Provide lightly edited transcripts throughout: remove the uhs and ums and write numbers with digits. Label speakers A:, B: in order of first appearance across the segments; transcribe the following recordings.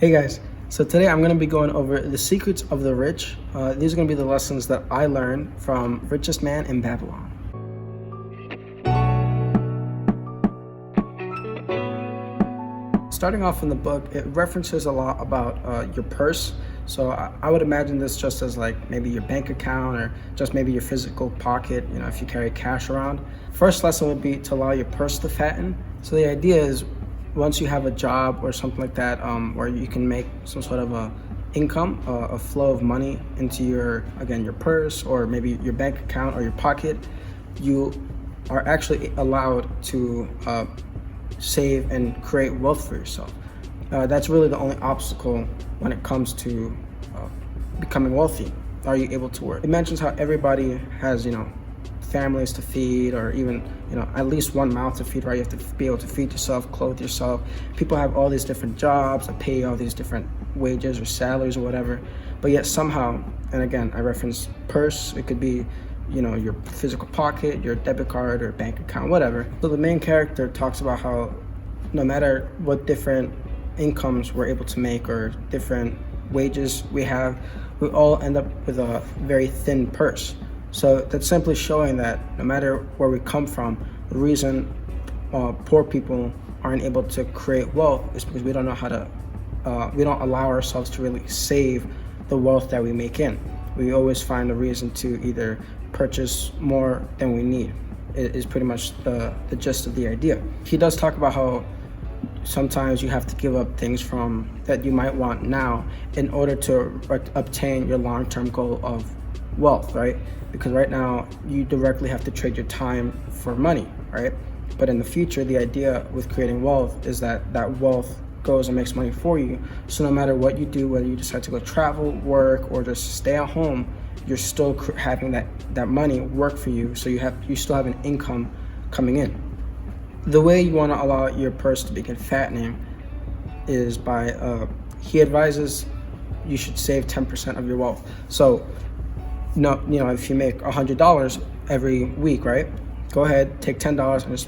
A: Hey guys, so today I'm going to be going over the secrets of the rich. These are going to be the lessons that I learned from Richest Man in Babylon. Starting off in the book, it references a lot about your purse. So I would imagine this just as like maybe your bank account or just maybe your physical pocket, if you carry cash around. First lesson would be to allow your purse to fatten. So the idea is once you have a job or something like that where you can make some sort of a income, a flow of money into your purse or maybe your bank account or your pocket, you are actually allowed to save and create wealth for yourself. That's really the only obstacle when it comes to becoming wealthy. Are you able to work? It mentions how everybody has, families to feed, or even, at least one mouth to feed, right? You have to be able to feed yourself, clothe yourself. People have all these different jobs that pay all these different wages or salaries or whatever, but yet somehow, and again, I reference purse, it could be, your physical pocket, your debit card or bank account, whatever. So the main character talks about how no matter what different incomes we're able to make or different wages we have, we all end up with a very thin purse. So that's simply showing that no matter where we come from, the reason poor people aren't able to create wealth is because we don't know how to, we don't allow ourselves to really save the wealth that we make in. We always find a reason to either purchase more than we need. It is pretty much the gist of the idea. He does talk about how sometimes you have to give up things from that you might want now in order to obtain your long-term goal of wealth, right? Because right now you directly have to trade your time for money, right? But in the future, the idea with creating wealth is that that wealth goes and makes money for you. So no matter what you do, whether you decide to go travel, work, or just stay at home, you're still having that money work for you. So you still have an income coming in. The way you want to allow your purse to begin fattening is by, he advises you should save 10% of your wealth. So, if you make $100 every week, right? Go ahead, take $10 and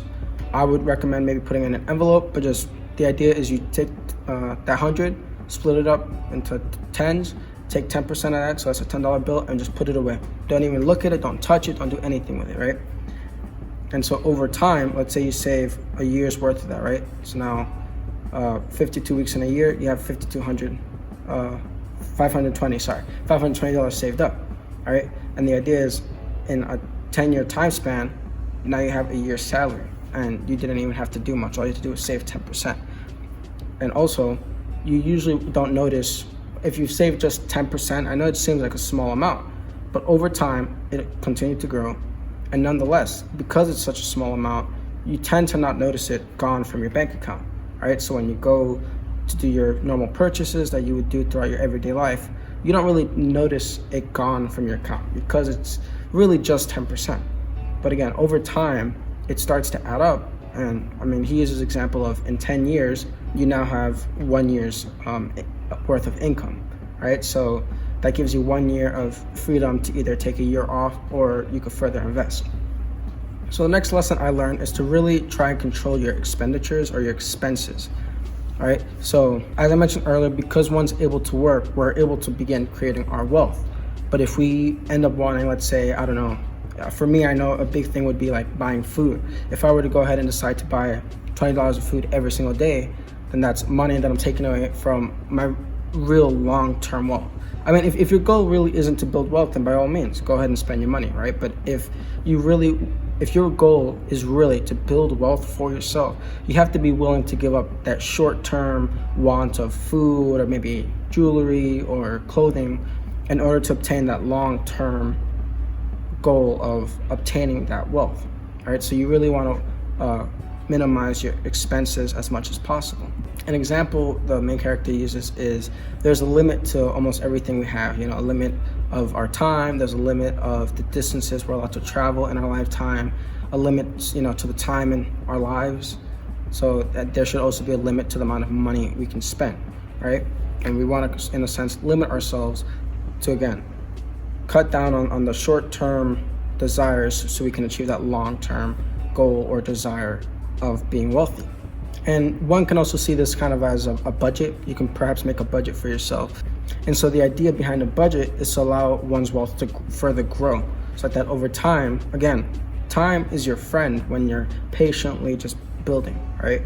A: I would recommend maybe putting in an envelope, but just the idea is you take that 100, split it up into tens, take 10% of that, so that's a $10 bill, and just put it away. Don't even look at it, don't touch it, don't do anything with it, right? And so over time, let's say you save a year's worth of that, right? So now 52 weeks in a year, you have $520 saved up, all right? And the idea is in a 10-year time span, now you have a year's salary and you didn't even have to do much. All you have to do is save 10%. And also, you usually don't notice if you've saved just 10%, I know it seems like a small amount, but over time, it continued to grow. And nonetheless, because it's such a small amount, you tend to not notice it gone from your bank account, right? So when you go to do your normal purchases that you would do throughout your everyday life, you don't really notice it gone from your account because it's really just 10%. But again, over time, it starts to add up. And he uses example of in 10 years, you now have 1 year's worth of income, right? So that gives you 1 year of freedom to either take a year off or you could further invest. So the next lesson I learned is to really try and control your expenditures or your expenses. All right. So as I mentioned earlier, because one's able to work, we're able to begin creating our wealth. But if we end up wanting, let's say, I don't know, for me, I know a big thing would be like buying food. If I were to go ahead and decide to buy $20 of food every single day, then that's money that I'm taking away from my real long-term wealth. If your goal really isn't to build wealth, then by all means, go ahead and spend your money, right? But if your goal is really to build wealth for yourself, you have to be willing to give up that short-term want of food or maybe jewelry or clothing in order to obtain that long-term goal of obtaining that wealth, all right? So you really want to minimize your expenses as much as possible. An example the main character uses is there's a limit to almost everything we have, a limit of our time, there's a limit of the distances we're allowed to travel in our lifetime, a limit, to the time in our lives. So that there should also be a limit to the amount of money we can spend, right? And we want to, in a sense, limit ourselves to, again, cut down on the short-term desires so we can achieve that long-term goal or desire of being wealthy. And one can also see this kind of as a budget. You can perhaps make a budget for yourself. And so the idea behind a budget is to allow one's wealth to further grow. So that over time, again, time is your friend when you're patiently just building, right?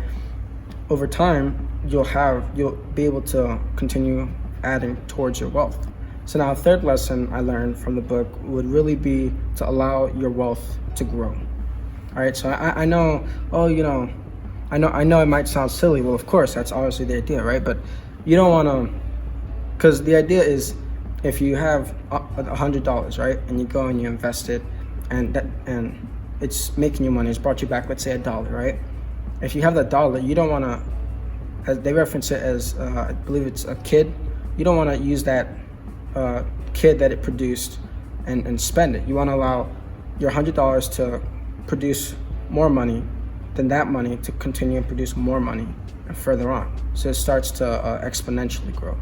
A: Over time, you'll be able to continue adding towards your wealth. So now, a third lesson I learned from the book would really be to allow your wealth to grow. All right, so I know, I know it might sound silly. Well, of course, that's obviously the idea, right? But you don't want to, because the idea is, if you have $100, right, and you go and you invest it, and it's making you money, it's brought you back, let's say $1, right? If you have that dollar, you don't want to, as they reference it as, I believe it's a kid. You don't want to use that kid that it produced and spend it. You want to allow your $100 to produce more money than that money to continue and produce more money and further on. So it starts to exponentially grow.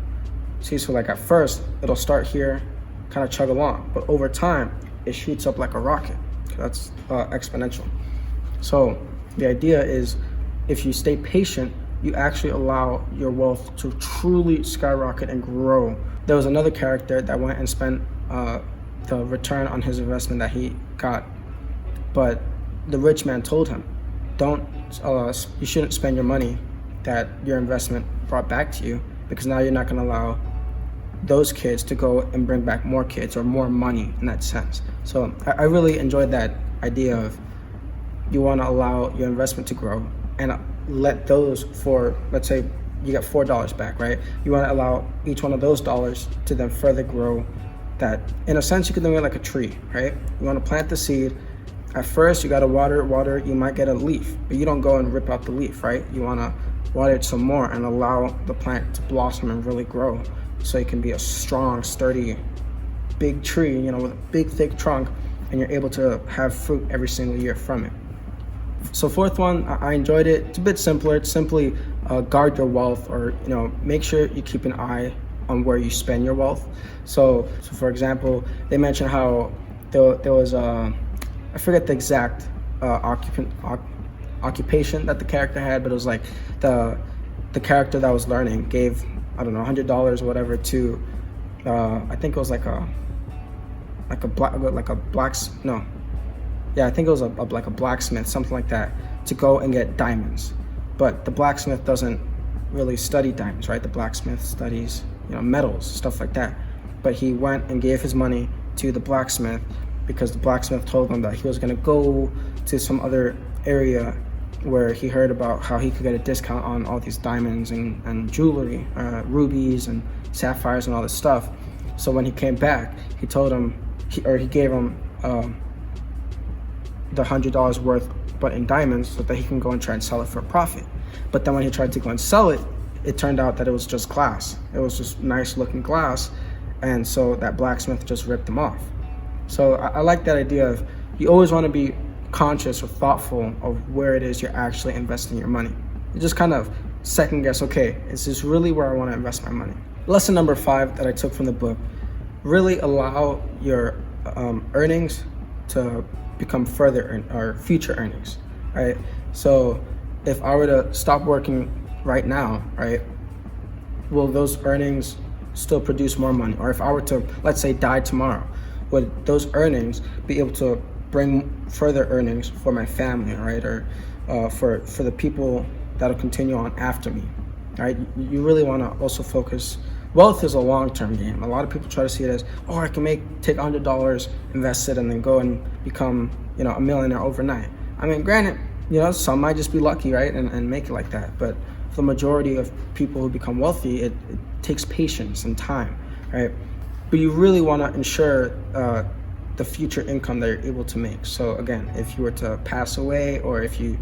A: See, so like at first, it'll start here, kind of chug along, but over time, it shoots up like a rocket. That's exponential. So the idea is, if you stay patient, you actually allow your wealth to truly skyrocket and grow. There was another character that went and spent the return on his investment that he got, but the rich man told him, you shouldn't spend your money that your investment brought back to you, because now you're not going to allow those kids to go and bring back more kids or more money in that sense. So I really enjoyed that idea of, you want to allow your investment to grow and let those, for, let's say you get $4 back, right? You want to allow each one of those dollars to then further grow. That, in a sense, you could think of it like a tree, right? You want to plant the seed. At first, you got to water, you might get a leaf, but you don't go and rip out the leaf, right? You want to water it some more and allow the plant to blossom and really grow, so it can be a strong, sturdy, big tree, with a big, thick trunk, and you're able to have fruit every single year from it. So fourth one, I enjoyed it. It's a bit simpler. It's simply guard your wealth, or make sure you keep an eye on where you spend your wealth. So for example, they mentioned how there was I forget the exact occupation that the character had, but it was like the character that was learning gave, I don't know, $100 or whatever to I think it was like a blacksmith, something like that, to go and get diamonds. But the blacksmith doesn't really study diamonds, right? The blacksmith studies, metals, stuff like that. But he went and gave his money to the blacksmith because the blacksmith told him that he was going to go to some other area where he heard about how he could get a discount on all these diamonds and jewelry, rubies and sapphires and all this stuff. So when he came back, he told him, he gave him the $100 worth, but in diamonds, so that he can go and try and sell it for a profit. But then when he tried to go and sell it, it turned out that it was just glass. It was just nice looking glass. And so that blacksmith just ripped him off. So I like that idea of, you always want to be conscious or thoughtful of where it is you're actually investing your money. You just kind of second guess, okay, is this really where I want to invest my money? Lesson number 5 that I took from the book, really allow your earnings to become or future earnings, right? So if I were to stop working right now, right, will those earnings still produce more money? Or if I were to, let's say, die tomorrow, would those earnings be able to bring further earnings for my family, right? Or for the people that'll continue on after me, right? You really want to also focus. Wealth is a long-term game. A lot of people try to see it as, I can take $100, invest it, and then go and become, a millionaire overnight. I mean, granted, some might just be lucky, right, and make it like that. But for the majority of people who become wealthy, it takes patience and time, right? But you really want to ensure the future income that you're able to make. So again, if you were to pass away, or even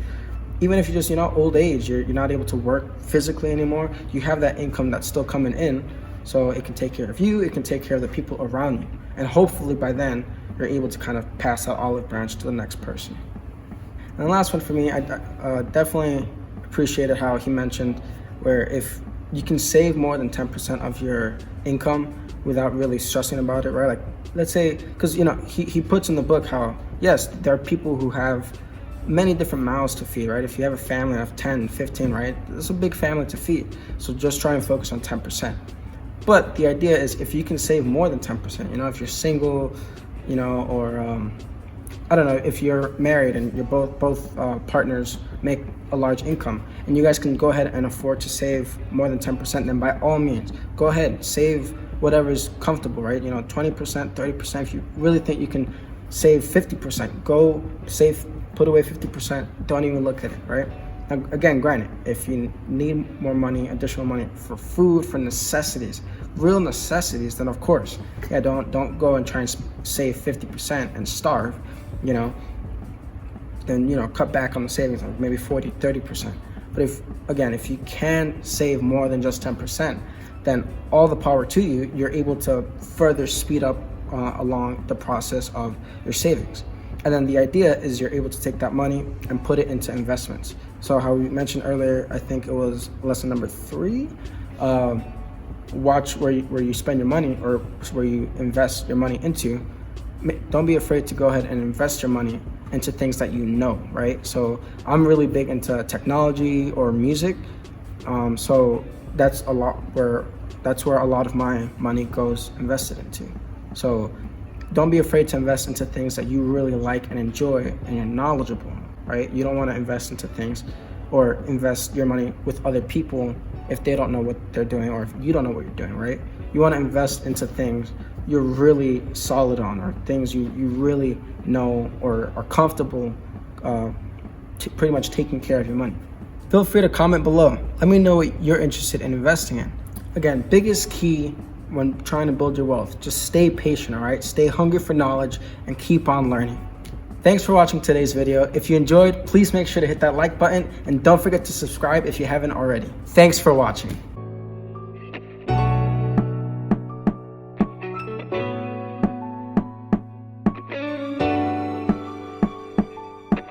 A: if you just, old age, you're not able to work physically anymore, you have that income that's still coming in, so it can take care of you, it can take care of the people around you. And hopefully by then, you're able to kind of pass that olive branch to the next person. And the last one for me, I definitely appreciated how he mentioned where if you can save more than 10% of your income without really stressing about it, right? Like, let's say, because, he puts in the book how, yes, there are people who have many different mouths to feed, right? If you have a family of 10, 15, right? It's a big family to feed. So just try and focus on 10%. But the idea is if you can save more than 10%, if you're single, or I don't know, if you're married and you're both partners make a large income and you guys can go ahead and afford to save more than 10%, then by all means, go ahead, save whatever is comfortable, right? 20%, 30%. If you really think you can save 50%, go save, put away 50%. Don't even look at it, right? Now, again, granted, if you need more money, additional money for food, for necessities, real necessities, then of course, don't go and try and save 50% and starve, then, cut back on the savings, like maybe 40, 30%. But if you can save more than just 10%, then all the power to you, you're able to further speed up along the process of your savings. And then the idea is you're able to take that money and put it into investments. So how we mentioned earlier, I think it was lesson number 3, watch where you spend your money or where you invest your money into. Don't be afraid to go ahead and invest your money into things that right? So I'm really big into technology or music. So that's where a lot of my money goes invested into. So don't be afraid to invest into things that you really like and enjoy and you're knowledgeable, right? You don't want to invest into things or invest your money with other people if they don't know what they're doing or if you don't know what you're doing, right? You want to invest into things you're really solid on or things you really know or are comfortable pretty much taking care of your money. Feel free to comment below. Let me know what you're interested in investing in. Again, biggest key when trying to build your wealth, just stay patient, all right? Stay hungry for knowledge and keep on learning. Thanks for watching today's video. If you enjoyed, please make sure to hit that like button and don't forget to subscribe if you haven't already. Thanks for watching.